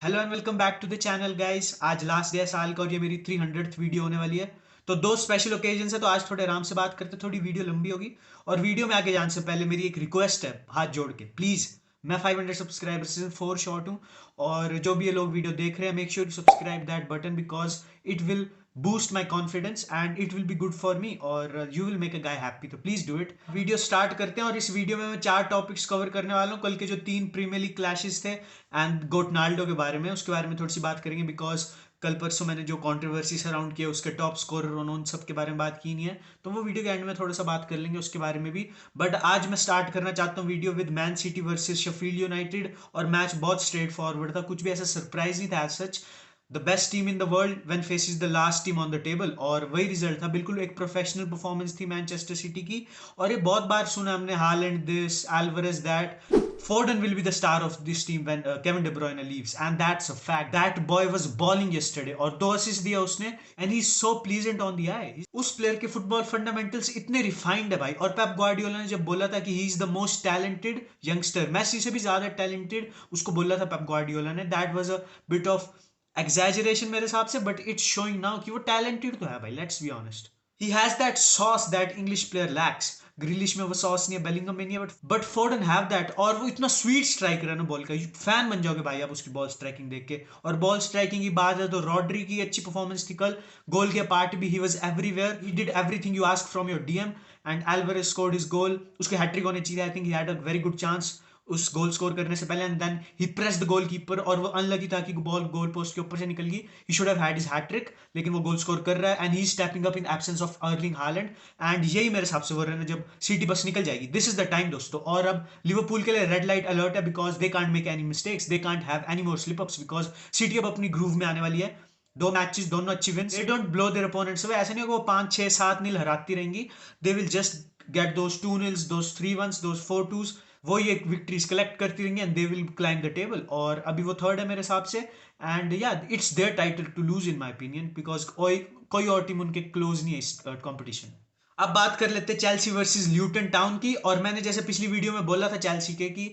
Hello and welcome back to the channel guys. आज last day है साल का और ये मेरी 300th वीडियो होने वाली है। तो दो स्पेशल ओकेजन है, तो आज थोड़े आराम से बात करते, थोड़ी वीडियो लंबी होगी। और वीडियो में आगे जाने से पहले मेरी एक रिक्वेस्ट है, हाथ जोड़ के प्लीज़। मैं 500 सब्सक्राइबर से 4 शॉर्ट हूँ। और जो भी ये लोग वीडियो देख रहे हैं, make sure to subscribe that button because it will boost my confidence and it will be good for me और you will make a guy happy. तो please do it. Video start करते हैं और इस video में मैं 4 topics cover करने वाला हूँ। कल के जो 3 प्रीमियर लीग क्लैशेस थे एंड गोटनाल्डो के बारे में, उसके बारे में थोड़ी सी बात करेंगे बिकॉज कल परसों मैंने जो कंट्रोवर्सी सराउंड किया उसके टॉप स्कोरर उन सब के बारे में बात की नहीं है, तो वो वीडियो के एंड में थोड़ा सा बात कर लेंगे उसके बारे में भी। बट आज मैं स्टार्ट करना चाहता हूँ video with Man City versus Sheffield United. और मैच बहुत स्ट्रेट फॉरवर्ड था, कुछ भी ऐसा सरप्राइज नहीं था as such. The best team in the world when faces the last team on the table, और वही रिजल्ट था। बिल्कुल एक प्रोफेशनल परफॉर्मेंस थी मैनचेस्टर सिटी की। और ये बहुत बार सुना हमने, Haaland this, Alvarez that, Foden will be the star of this team when Kevin De Bruyne leaves, and that's a fact. That boy was balling yesterday और 2 असिस्ट दिया उसने and he's so pleasant on the eye. उस player के football fundamentals इतने refined है भाई। और पेप Guardiola ने जब बोला था कि he is the most talented youngster, Messi से भी ज्यादा टैलेंटेड उसको बोला था पेप ग्वार्डियोला ने, that was a bit of exaggeration मेरे हिसाब से, बट इट्स शोइंग नाउ कि वो टैलेंटेड तो है भाई, let's be honest. He has that sauce that English player lakhs. ग्रिलिश में वो सॉस नहीं है, बेलिंगम में नहीं है, बट फोर्डन हैव दैट। और वो इतना स्वीट स्ट्राइकर है ना बॉल का, फैन बन जाओगे भाई आप उसकी बॉल स्ट्राइकिंग देख के। और बॉल स्ट्राइकिंग की बात है तो रॉड्री की अच्छी परफॉर्मेंस थी कल। गोल के पार्ट भी he was everywhere, he did everything you ask from your DM. And Alvarez scored his goal, उसके हैट्रिक होने चाहिए। I think he had a very good chance उस गोल स्कोर करने से पहले, and then he pressed the goalkeeper और वो unlucky था कि बॉल गोल पोस्ट के ऊपर से निकल गई। He should have had his hattrick, लेकिन वो गोल स्कोर कर रहा है and he is stepping up in absence of Erling Haaland. And यही मेरे हिसाब से वो रन है जब सिटी बस निकल जाएगी। दिस इज द टाइम दोस्तों। और अब लिवरपूल के लिए रेड लाइट अलर्ट है because they can't make any mistakes, they can't have any more slip ups because city अब अपनी ग्रूव में आने वाली है। दो मैचेस दोनों अच्छी wins, they don't blow their opponents away. ऐसा नहीं होगा वो 5 6 7 नील हराती रहेंगी, they will just get those 2 Niels, those 3 1s, those 4 2s। वो ये विक्ट्रीज कलेक्ट करती रहेंगी and they will climb the table. और अभी वो थर्ड है मेरे हिसाब से। एंड या it's their title to lose in my opinion because कोई और टीम उनके क्लोज नहीं है इस कंपटीशन। अब बात कर लेते हैं चेल्सी वर्सेस ल्यूटन टाउन की। और मैंने जैसे पिछली वीडियो में बोला था चेल्सी के कि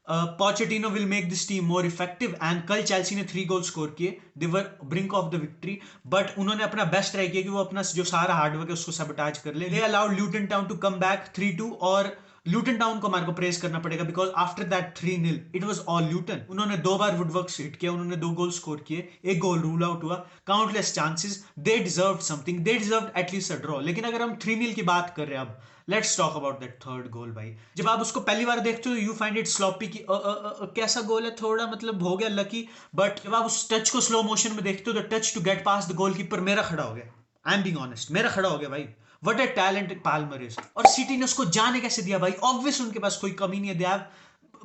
Pochettino will make this team more effective, and कल चेल्सी ने 3 गोल स्कोर किए, they were brink of the victory. But उन्होंने अपना बेस्ट ट्राई किया कि वो अपना जो सारा हार्डवर्क है उसको सबटाज कर ले। They allowed Luton Town to come back 3-2। और ल्यूटन टाउन को हमारे को प्रेस करना पड़ेगा because after that 3-0 it was all Luton. उन्होंने 2 बार वुडवर्क हिट किया, उन्होंने 2 गोल स्कोर किए, एक गोल रूल आउट हुआ, countless chances. They deserve something, they deserve at least a draw. लेकिन अगर हम 3-0 की बात कर रहे हैं, अब let's talk about that third goal भाई। जब आप उसको पहली बार देखते हो यू फाइंड इट स्लॉपी कि कैसा गोल है, थोड़ा मतलब हो गया लकी। बट जब आप उस टच को स्लो मोशन में देखते हो, तो touch to get past the goalkeeper मेरा खड़ा हो गया। आई एम बीइंग ऑनेस्ट, मेरा खड़ा हो गया भाई। What a talent Palmer is. और सिटी ने उसको जाने कैसे दिया भाई? ऑब्वियस उनके पास कोई कमी नहीं है, दे हैव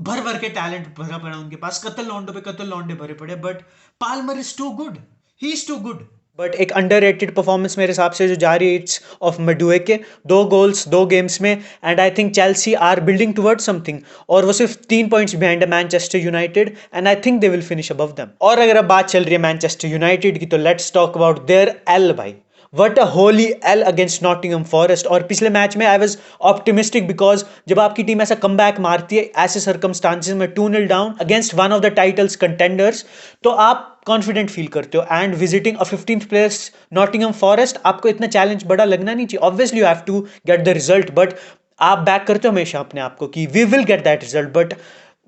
भर भर के टैलेंट भरा पड़ा उनके पास, कतल लौंडो पे कतल लौंडे भरे पड़े। But Palmer is too good, he is too good. But एक अंडररेटेड परफॉर्मेंस मेरे हिसाब से जो जा रही है, it's of Madueke. 2 goals 2 games में, and I think Chelsea are building towards something. और वो सिर्फ 3 पॉइंट्स बिहाइंड है Manchester United, and I think they will finish above them. और अगर अब बात चल रही है मैनचेस्टर यूनाइटेड की, तो let's talk about their L भाई। What a holy L against Nottingham Forest. और पिछले मैच में आई वाज ऑप्टिमिस्टिक बिकॉज जब आपकी टीम ऐसा कम बैक मारती है ऐसे सर्कमस्टांसिस में 2-0 down against one of the titles contenders, तो आप कॉन्फिडेंट फील करते हो। And visiting a 15th place Nottingham Forest, आपको इतना चैलेंज बड़ा लगना नहीं चाहिए। Obviously you have to get the result, but आप बैक करते हो हमेशा अपने आप को कि we will get that result. But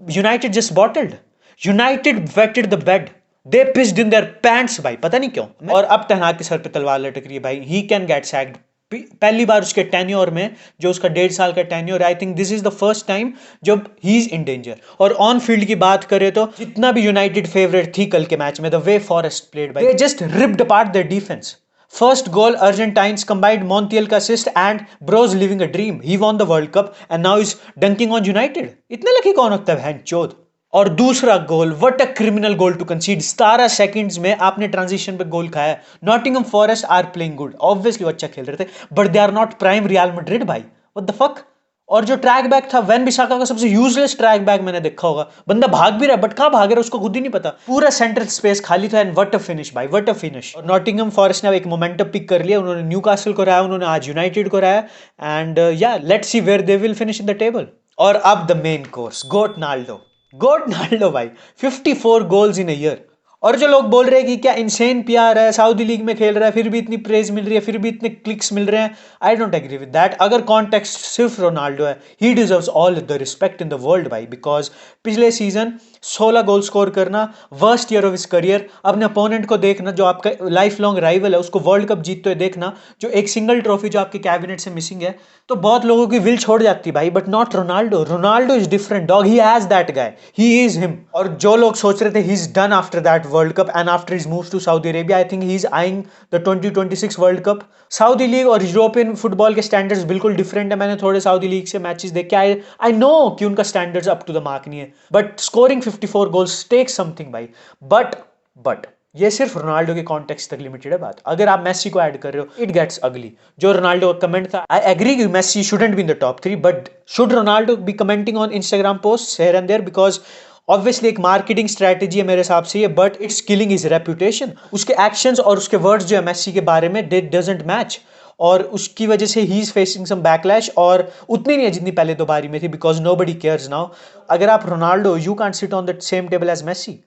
United just bottled, United wetted the bed, they pissed in their pants भाई, पता नहीं क्यों। और अब तनहा के सर पे तलवार लटक रही है भाई, ही कैन गेट सैक्ड। पहली बार उसके टेन्योर में, जो उसका 1.5 साल का tenure, I think this is the first time जब ही इज इन डेंजर। और ऑन फील्ड की बात करें तो जितना भी यूनाइटेड फेवरेट थी कल के मैच में, द वे फॉरेस्ट प्लेड भाई, they just ripped apart there defence. First goal, Argentines combined Montiel का assist and bro's living a dream. He won the World Cup and now he's dunking on United. इतने lucky कौन होता है बहन चोद? और दूसरा goal, what a criminal goal to concede. 17 seconds में आपने ट्रांजिशन पे गोल खाया। Nottingham Forest are playing good, obviously वो अच्छा खेल रहे थे, but they are not prime Real Madrid भाई, व्हाट द फक। और जो ट्रैक बैक था वैन बिसाका का, सबसे यूजलेस ट्रैक बैक मैंने देखा होगा। बंदा भाग भी रहा है बट कहां भाग रहा है उसको खुद ही नहीं पता, पूरा सेंट्रल स्पेस खाली था। एंड व्हाट अ फिनिश भाई, व्हाट अ फिनिश। और नॉटिंगम फॉरेस्ट ने एक मोमेंटम पिक कर लिया, उन्होंने न्यूकासल को रहा, उन्होंने आज यूनाइटेड को रहा। एंड या let's see where they will finish in the table. और अब the main course, goat Naldo. Goat Naldo भाई, 54 गोल्स इन अ ईयर। और जो लोग बोल रहे हैं कि क्या इनसेन प्यार है, सऊदी लीग में खेल रहा है, फिर भी इतनी प्रेज मिल रही है, फिर भी इतने क्लिक्स मिल रहे हैं, I don't agree with that. अगर कॉन्टेक्स्ट सिर्फ रोनाल्डो है, he deserves all the respect in the world भाई, बिकॉज पिछले सीजन 16 गोल स्कोर करना, worst year of his career, अपने अपोनेंट को देखना जो आपका लाइफ लॉन्ग राइवल है उसको वर्ल्ड कप जीतते हुए देखना, जो एक सिंगल ट्रॉफी जो आपके कैबिनेट से मिसिंग है, तो बहुत लोगों की विल छोड़ जाती भाई, but not Ronaldo. Ronaldo is different dog, he has that guy, he is him. और जो लोग सोच रहे थे he is done after that World Cup and after his move to Saudi Arabia, I think he is eyeing the 2026 World Cup. Saudi league और European football के standards बिल्कुल different है। मैंने थोड़े सऊदी लीग से मैचेस देखे, आई know कि उनका standards up to the mark नहीं है, but scoring 54 goals take something भाई। बट ये सिर्फ रोनाल्डो के कॉन्टेक्स्ट तक लिमिटेड है बात। अगर आप मेसी को ऐड कर रहे हो, इट गेट्स अगली। जो रोनाल्डो का कमेंट था, आई एग्री कि Messi shouldn't be in the top 3, but should Ronaldo be commenting on Instagram post here and there, because obviously एक मार्केटिंग स्ट्रेटेजी है मेरे हिसाब से ये, but it's killing his reputation. उसके एक्शंस और उसके वर्ड्स जो है मेसी के बारे में, दे डजंट मैच, और उसकी वजह से he is facing some backlash, और उतनी नहीं है जितनी पहले 2 बारी में थी, because nobody cares now. अगर आप Ronaldo, you can't sit on the same table as Messi.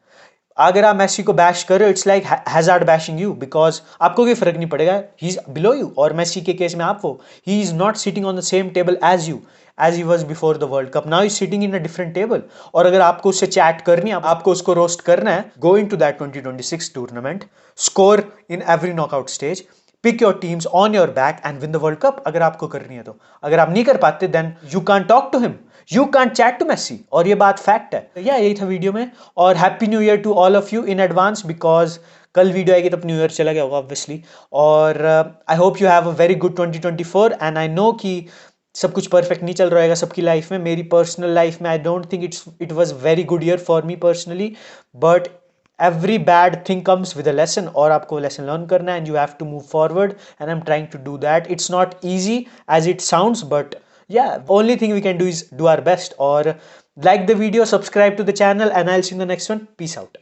अगर आप मेसी को बैश कर रहे हो, it's like Hazard bashing you, because आपको कोई फर्क नहीं पड़ेगा, ही इज बिलो यू। और मेसी के केस में आप वो, he is not sitting on the same table as you, as he was before the World Cup, now is sitting in a different table. और अगर आपको उससे चैट करनी है, आपको उसको रोस्ट करना है, go into that 2026 tournament, score in every knockout stage, pick your teams on your back and win the World Cup, अगर आपको करनी है तो। अगर आप नहीं कर पाते, then you can't talk to him, you can't chat to Messi, और ये बात फैक्ट है। तो यही था वीडियो में, और happy new year to all of you in advance, because कल वीडियो आएगी तब न्यू ईयर चला गया होगा ऑब्वियसली। और I hope you have a very good 2024, and I know कि सब कुछ परफेक्ट नहीं चल रहेगा सबकी लाइफ में। मेरी पर्सनल लाइफ में I don't think it was very good year for me personally, but every bad thing comes with a lesson, और आपको lesson learn करना है, and you have to move forward, and I'm trying to do that. It's not easy as it sounds, but yeah, only thing we can do is do our best. Or like the video, subscribe to the channel, and I'll see you in the next one. Peace out.